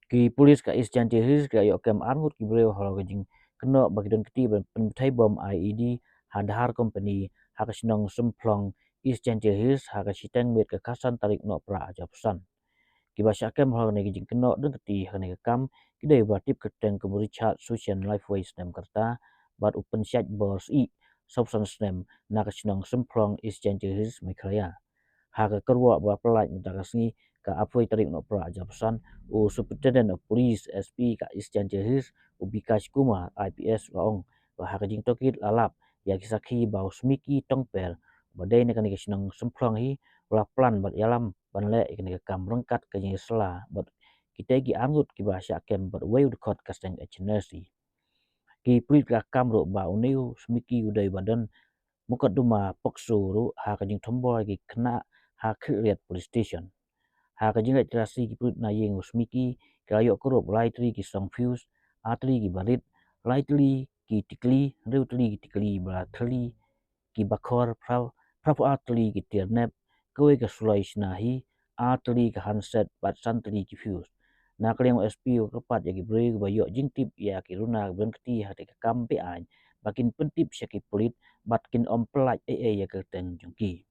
Ki pulis ka is jan his ka yo kem arngut ki breu holo ka jing keno bagi don keti ban pentai bom IED hadhar company haka sinong semplong is jan his haka siteng met ka kasan tarik no pra aja pesan ki ba syakem holo ne jing keno don keti hane ka kam ki dei ba tip keteng ke Richard Social Lifeways nem kerta bat open chat bors I substance nem na ka sinong semplong is jan his mekraya haka kerwa ba pelaj mutagasni ka apoi tarik no pra aja pesan o Superintendent of Police SP ka Isjan Jahis o Bikas Kuma IPS waong wa haka jing tokit lalap ya kisaki ba smiki tongper badai ne kan sinong semplong hi wala plan bat yalam banle ikan kam rengkat ka jing sela bat kita gi angut ki ba sya kem bat way kot kasteng echnasi ki prit ka kamro ba uneu smiki udai badan mukat duma paksuru haka jing tombol gi kena ha kriat police station haka jing trasi ki prit na yeng smiki kayo korop lightly ki song fuse atli ki barit lightly ki tikli reutli ki tikli bra thli ki bakor prav atli ki tirnep kowe ka sulai snahi atli ka handset bat santli ki fuse na kleng SP o kepat ya ki bre ba yo jing tip ya ki runa ben kti ha te kam pe an bakin pentip syaki polit batkin om pelaj ya ke teng jungki